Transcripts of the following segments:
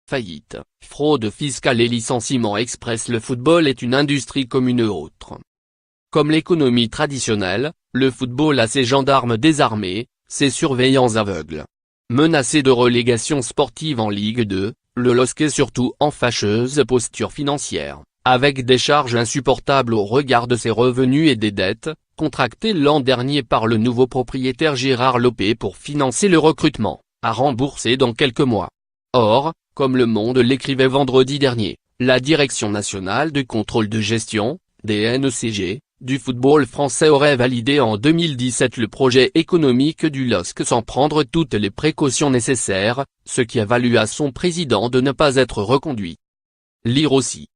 Faillite, fraude fiscale et licenciement express. Le football est une industrie comme une autre. Comme l'économie traditionnelle, le football a ses gendarmes désarmés, ses surveillants aveugles. Menacé de relégation sportive en Ligue 2, le LOSC est surtout en fâcheuse posture financière, avec des charges insupportables au regard de ses revenus et des dettes, contractées l'an dernier par le nouveau propriétaire Gérard Lopé pour financer le recrutement, à rembourser dans quelques mois. Or, comme Le Monde l'écrivait vendredi dernier, la Direction nationale de contrôle de gestion, DNCG, du football français aurait validé en 2017 le projet économique du LOSC sans prendre toutes les précautions nécessaires, ce qui a valu à son président de ne pas être reconduit. Lire aussi.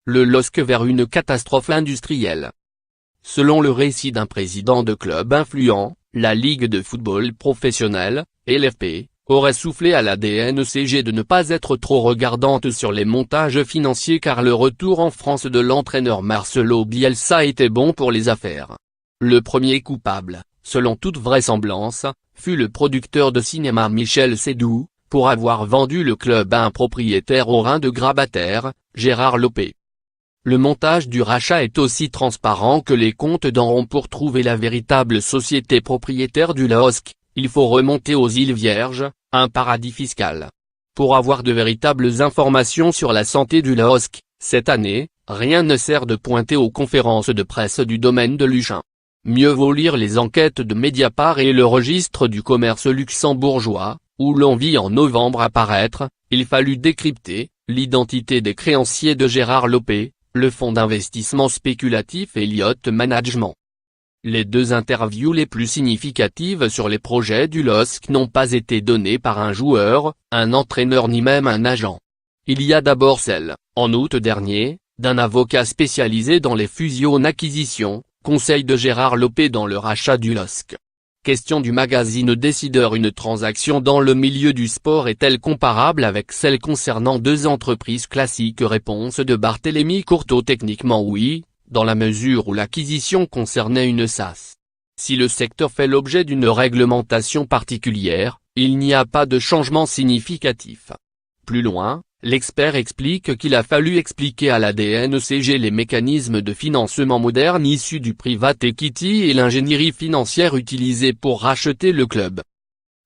Le LOSC vers une catastrophe industrielle. Selon le récit d'un président de club influent, la Ligue de football professionnel, LFP, aurait soufflé à la DNCG de ne pas être trop regardante sur les montages financiers car le retour en France de l'entraîneur Marcelo Bielsa était bon pour les affaires. Le premier coupable, selon toute vraisemblance, fut le producteur de cinéma Michel Seydoux, pour avoir vendu le club à un propriétaire au rein de grabataire, Gérard Lopé. Le montage du rachat est aussi transparent que les comptes d'en rond. Pour trouver la véritable société propriétaire du LOSC, il faut remonter aux îles Vierges, un paradis fiscal. Pour avoir de véritables informations sur la santé du LOSC, cette année, rien ne sert de pointer aux conférences de presse du domaine de Luchin. Mieux vaut lire les enquêtes de Mediapart et le registre du commerce luxembourgeois, où l'on vit en novembre apparaître, il fallut décrypter l'identité des créanciers de Gérard Lopé, le fonds d'investissement spéculatif Elliott Management. Les deux interviews les plus significatives sur les projets du LOSC n'ont pas été données par un joueur, un entraîneur ni même un agent. Il y a d'abord celle, en août dernier, d'un avocat spécialisé dans les fusions-acquisitions, conseil de Gérard Lopé dans le rachat du LOSC. Question du magazine Décideur. Une transaction dans le milieu du sport est-elle comparable avec celle concernant deux entreprises classiques? Réponse de Barthélémy Courteau. Techniquement oui, dans la mesure où l'acquisition concernait une SAS. Si le secteur fait l'objet d'une réglementation particulière, il n'y a pas de changement significatif. Plus loin, l'expert explique qu'il a fallu expliquer à la DNCG les mécanismes de financement modernes issus du private equity et l'ingénierie financière utilisée pour racheter le club.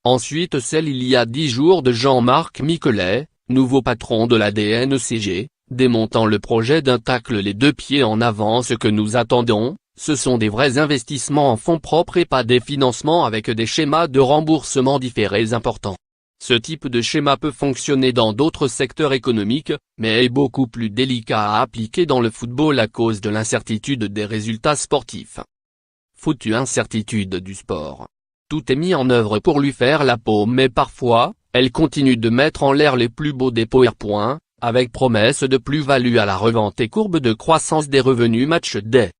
Ensuite celle il y a 10 jours de Jean-Marc Michelet, nouveau patron de la DNCG, démontant le projet d'un tacle les deux pieds en avant. Ce que nous attendons, ce sont des vrais investissements en fonds propres et pas des financements avec des schémas de remboursement différés importants. Ce type de schéma peut fonctionner dans d'autres secteurs économiques, mais est beaucoup plus délicat à appliquer dans le football à cause de l'incertitude des résultats sportifs. Foutue incertitude du sport. Tout est mis en œuvre pour lui faire la peau, mais parfois, elle continue de mettre en l'air les plus beaux des PowerPoint, avec promesse de plus-value à la revente et courbe de croissance des revenus match day.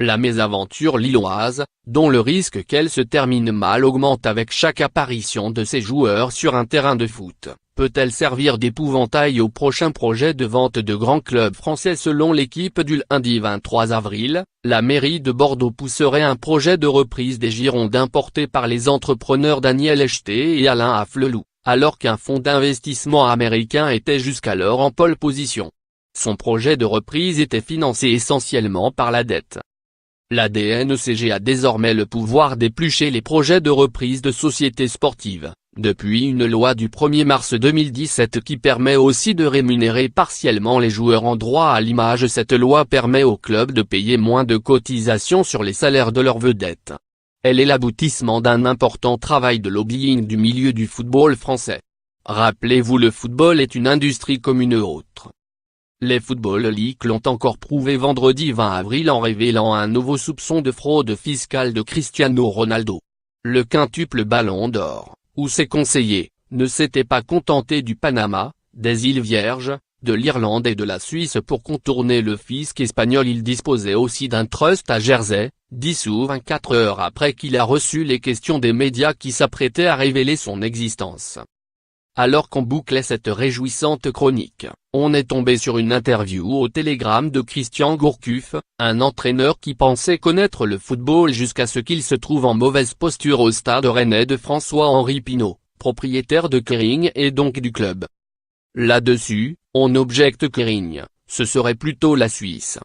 La mésaventure lilloise, dont le risque qu'elle se termine mal augmente avec chaque apparition de ses joueurs sur un terrain de foot, peut-elle servir d'épouvantail au prochain projet de vente de grands clubs français? Selon l'équipe du lundi 23 avril, la mairie de Bordeaux pousserait un projet de reprise des Girondins porté par les entrepreneurs Daniel Echté et Alain Afflelou, alors qu'un fonds d'investissement américain était jusqu'alors en pole position. Son projet de reprise était financé essentiellement par la dette. La DNCG a désormais le pouvoir d'éplucher les projets de reprise de sociétés sportives, depuis une loi du 1er mars 2017 qui permet aussi de rémunérer partiellement les joueurs en droit à l'image. Cette loi permet aux clubs de payer moins de cotisations sur les salaires de leurs vedettes. Elle est l'aboutissement d'un important travail de lobbying du milieu du football français. Rappelez-vous, le football est une industrie comme une autre. Les Football Leaks l'ont encore prouvé vendredi 20 avril en révélant un nouveau soupçon de fraude fiscale de Cristiano Ronaldo. Le quintuple ballon d'or, ou ses conseillers, ne s'étaient pas contentés du Panama, des îles Vierges, de l'Irlande et de la Suisse pour contourner le fisc espagnol. Il disposait aussi d'un trust à Jersey, dissous 24 heures après qu'il a reçu les questions des médias qui s'apprêtaient à révéler son existence. Alors qu'on bouclait cette réjouissante chronique, on est tombé sur une interview au Télégramme de Christian Gourcuff, un entraîneur qui pensait connaître le football jusqu'à ce qu'il se trouve en mauvaise posture au stade rennais de François-Henri Pinault, propriétaire de Kering et donc du club. Là-dessus, on objecte qu'Erigne, ce serait plutôt la Suisse.